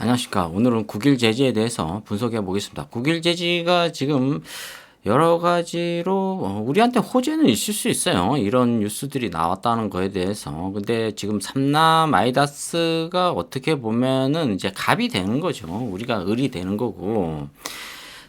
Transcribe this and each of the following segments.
안녕하십니까. 오늘은 국일제지에 대해서 분석해 보겠습니다. 국일제지가 지금 여러 가지로 우리한테 호재는 있을 수 있어요. 이런 뉴스들이 나왔다는 거에 대해서. 근데 지금 삼남 마이다스가 어떻게 보면은 이제 갑이 되는 거죠. 우리가 을이 되는 거고.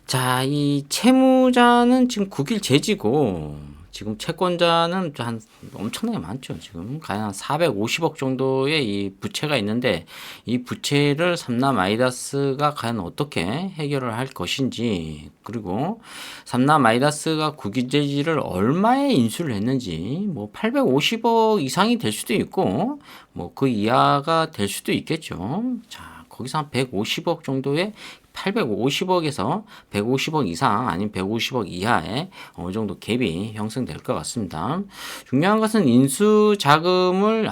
자, 이 채무자는 지금 국일제지고 지금 채권자는 한 엄청나게 많죠. 지금 한 450억 정도의 이 부채가 있는데 이 부채를 삼남 아이다스가 과연 어떻게 해결을 할 것인지, 그리고 삼남 아이다스가 국유재지를 얼마에 인수를 했는지, 뭐 850억 이상이 될 수도 있고 뭐 그 이하가 될 수도 있겠죠. 자, 거기서 한 150억 정도의 850억에서 150억 이상 아니면 150억 이하의 어느 정도 갭이 형성될 것 같습니다. 중요한 것은 인수 자금을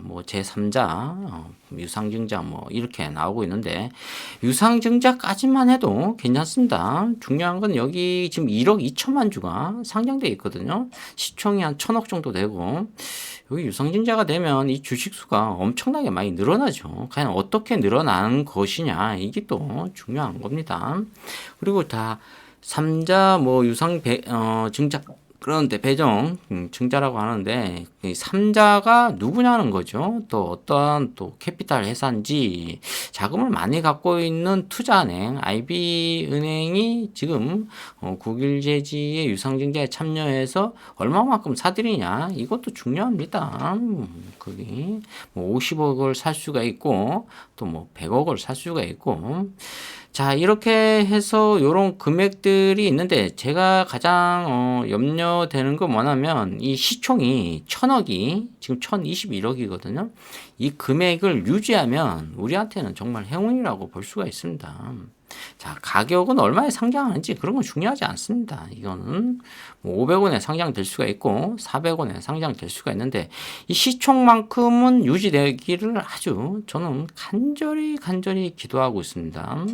뭐 제3자, 유상증자 뭐 이렇게 나오고 있는데 유상증자까지만 해도 괜찮습니다. 중요한 건 여기 지금 1억 2천만 주가 상장돼 있거든요. 시총이 한 1,000억 정도 되고 여기 유상증자가 되면 이 주식수가 엄청나게 많이 늘어나죠. 과연 어떻게 늘어나는 것이냐, 이게 또 중요한 겁니다. 그리고 다 3자 뭐 증자, 그런데 배정 증자라고 하는데 이 3자가 누구냐는 거죠. 또 어떠한 또 캐피탈 회사인지, 자금을 많이 갖고 있는 투자은행 IB은행이 지금 국일제지의 유상증자에 참여해서 얼마만큼 사들이냐, 이것도 중요합니다. 거기 뭐 50억을 살 수가 있고 또 뭐 100억을 살 수가 있고. 자, 이렇게 해서 요런 금액들이 있는데 제가 가장 염려되는 건 뭐냐면 이 시총이 1,000억이 지금 1,021억이거든요. 이 금액을 유지하면 우리한테는 정말 행운이라고 볼 수가 있습니다. 자, 가격은 얼마에 상장하는지 그런 건 중요하지 않습니다. 이거는 뭐 500원에 상장될 수가 있고 400원에 상장될 수가 있는데 이 시총만큼은 유지되기를 아주 저는 간절히 기도하고 있습니다.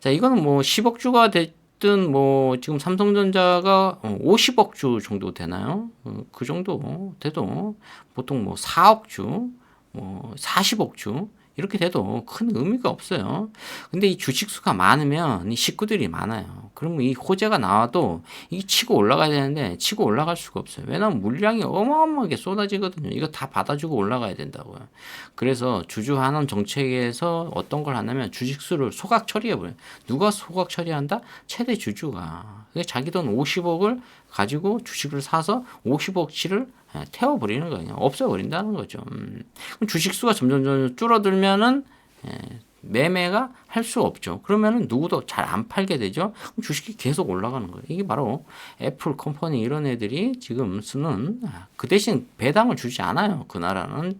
자, 이거는 뭐 10억 주가 됐든 뭐 지금 삼성전자가 50억 주 정도 되나요? 그 정도 돼도 보통 뭐 4억 주, 뭐 40억 주 이렇게 돼도 큰 의미가 없어요. 근데 이 주식수가 많으면 이 식구들이 많아요. 그러면 이 호재가 나와도 이게 치고 올라가야 되는데 치고 올라갈 수가 없어요. 왜냐하면 물량이 어마어마하게 쏟아지거든요. 이거 다 받아주고 올라가야 된다고요. 그래서 주주환원 정책에서 어떤 걸 하냐면 주식수를 소각 처리해버려요. 누가 소각 처리한다? 최대 주주가. 자기 돈 50억을 가지고 주식을 사서 50억치를 태워버리는 거예요. 없애버린다는 거죠. 그럼 주식수가 점점 줄어들면은 매매가 할 수 없죠. 그러면은 누구도 잘 안 팔게 되죠. 그럼 주식이 계속 올라가는 거예요. 이게 바로 애플 컴퍼니 이런 애들이 지금 쓰는, 그 대신 배당을 주지 않아요. 그 나라는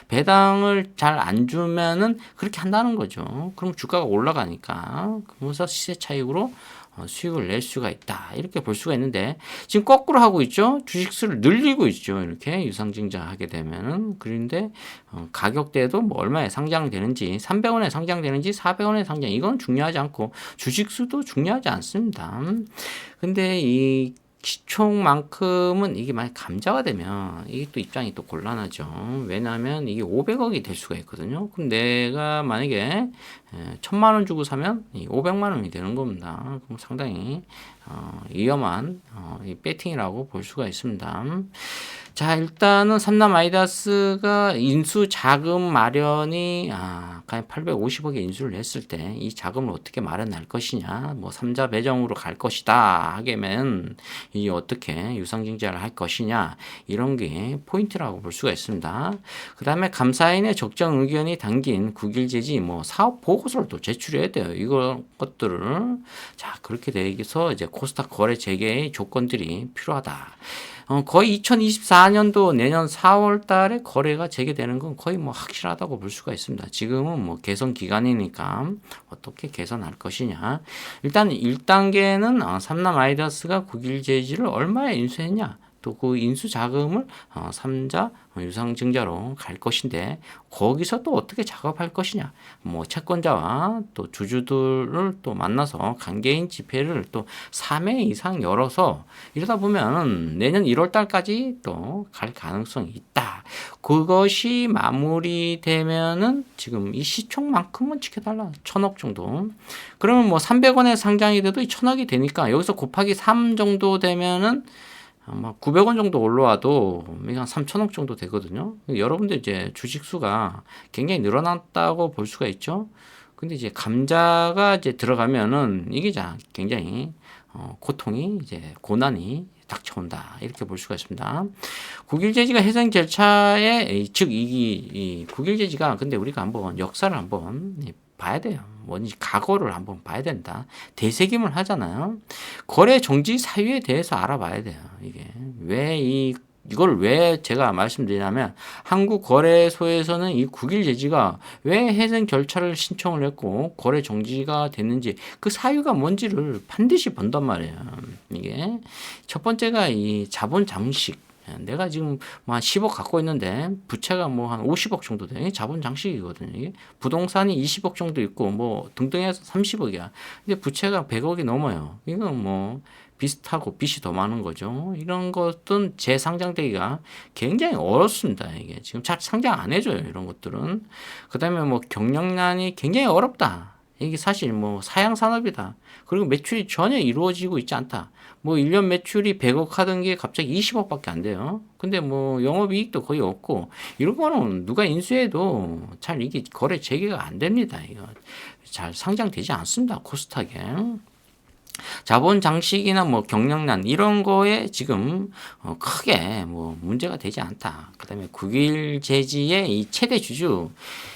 배당을 잘 안 주면은 그렇게 한다는 거죠. 그럼 주가가 올라가니까. 그러면서 시세 차익으로 수익을 낼 수가 있다, 이렇게 볼 수가 있는데 지금 거꾸로 하고 있죠. 주식수를 늘리고 있죠. 이렇게 유상증자 하게 되면은. 그런데 가격대도 뭐 얼마에 상장되는지, 300원에 상장되는지 400원에 상장, 이건 중요하지 않고 주식수도 중요하지 않습니다. 근데 이 시총만큼은 이게 만약 감자가 되면 이게 또 입장이 또 곤란하죠. 왜냐하면 이게 500억이 될 수가 있거든요. 그럼 내가 만약에 1,000만 원 주고 사면 500만 원이 되는 겁니다. 그럼 상당히 위험한 배팅이라고 볼 수가 있습니다. 자, 일단은 삼남 아이다스가 인수 자금 마련이 과연 850억에 인수를 했을 때 이 자금을 어떻게 마련할 것이냐, 뭐 3자 배정으로 갈 것이다 하게면 이 어떻게 유상증자를 할 것이냐, 이런 게 포인트라고 볼 수가 있습니다. 그 다음에 감사인의 적정 의견이 담긴 국일제지 뭐 사업 보고서를 또 제출해야 돼요. 이거 것들을. 자, 그렇게 돼서 이제 코스닥 거래 재개의 조건들이 필요하다. 거의 2024년도 내년 4월 달에 거래가 재개되는 건 거의 뭐 확실하다고 볼 수가 있습니다. 지금은 뭐 개선 기간이니까 어떻게 개선할 것이냐. 일단 1단계는 삼남 아이다스가 국일제지를 얼마에 인수했냐, 또 그 인수 자금을 3자 유상증자로 갈 것인데 거기서 또 어떻게 작업할 것이냐. 뭐 채권자와 또 주주들을 또 만나서 강개인 집회를 또 3회 이상 열어서 이러다 보면 내년 1월 달까지 또 갈 가능성이 있다. 그것이 마무리되면은 지금 이 시총만큼은 지켜달라. 1,000억 정도. 그러면 뭐 300원에 상장이 돼도 1,000억이 되니까 여기서 곱하기 3 정도 되면은 아마 900원 정도 올라와도 한 3,000억 정도 되거든요. 여러분들 이제 주식 수가 굉장히 늘어났다고 볼 수가 있죠. 근데 이제 감자가 이제 들어가면은 이게 굉장히 고통이 이제 고난이 닥쳐온다 이렇게 볼 수가 있습니다. 국일제지가 해상 절차에 즉 이 국일제지가 근데 우리가 한번 역사를 한번 봐야 돼요. 뭔지 과거를 한번 봐야 된다. 되새김을 하잖아요. 거래 정지 사유에 대해서 알아봐야 돼요. 이게 이걸 왜 제가 말씀드리냐면 한국거래소에서는 이 국일 제지가 왜 해상 절차를 신청을 했고 거래 정지가 됐는지 그 사유가 뭔지를 반드시 본단 말이에요. 이게 첫 번째가 이 자본 장식. 내가 지금 뭐 한 10억 갖고 있는데 부채가 뭐 한 50억 정도 돼. 이게 자본 장식이거든요. 이게 부동산이 20억 정도 있고 뭐 등등 해서 30억이야. 근데 부채가 100억이 넘어요. 이건 뭐 비슷하고 빚이 더 많은 거죠. 이런 것들은 재상장되기가 굉장히 어렵습니다. 이게 지금 잘 상장 안 해줘요. 이런 것들은. 그 다음에 뭐 경영난이 굉장히 어렵다. 이게 사실 뭐 사양 산업이다. 그리고 매출이 전혀 이루어지고 있지 않다. 뭐 1년 매출이 100억 하던 게 갑자기 20억밖에 안 돼요. 근데 뭐 영업이익도 거의 없고 이런 거는 누가 인수해도 잘 이게 거래 재개가 안 됩니다. 이거 잘 상장되지 않습니다. 코스닥에. 자본 장식이나 뭐 경영난 이런 거에 지금 크게 뭐 문제가 되지 않다. 그다음에 국일 제지의 이 최대 주주,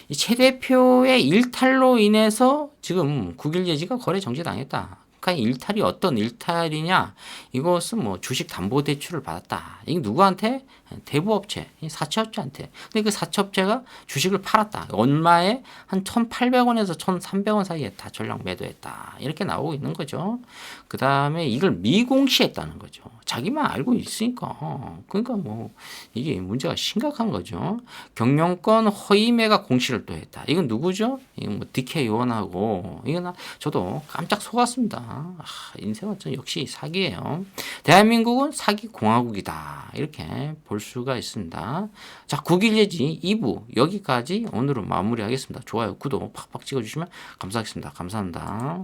이 최 대표의 일탈로 인해서 지금 국일 제지가 거래 정지당했다. 그러니까 일탈이 어떤 일탈이냐? 이것은 뭐 주식 담보 대출을 받았다. 이게 누구한테? 대부업체, 사채업체한테. 근데 그 사채업체가 주식을 팔았다. 얼마에? 한 1,800원에서 1,300원 사이에 다 전량 매도했다. 이렇게 나오고 있는 거죠. 그 다음에 이걸 미공시했다는 거죠. 자기만 알고 있으니까. 그러니까 뭐 이게 문제가 심각한 거죠. 경영권 허위 매각 공시를 또 했다. 이건 누구죠? 이건 뭐 DK 의원하고 이건 저도 깜짝 속았습니다. 인생은 역시 사기예요. 대한민국은 사기 공화국이다. 이렇게 볼 수가 있습니다. 자, 국일예지 2부 여기까지 오늘은 마무리하겠습니다. 좋아요, 구독 팍팍 찍어주시면 감사하겠습니다. 감사합니다.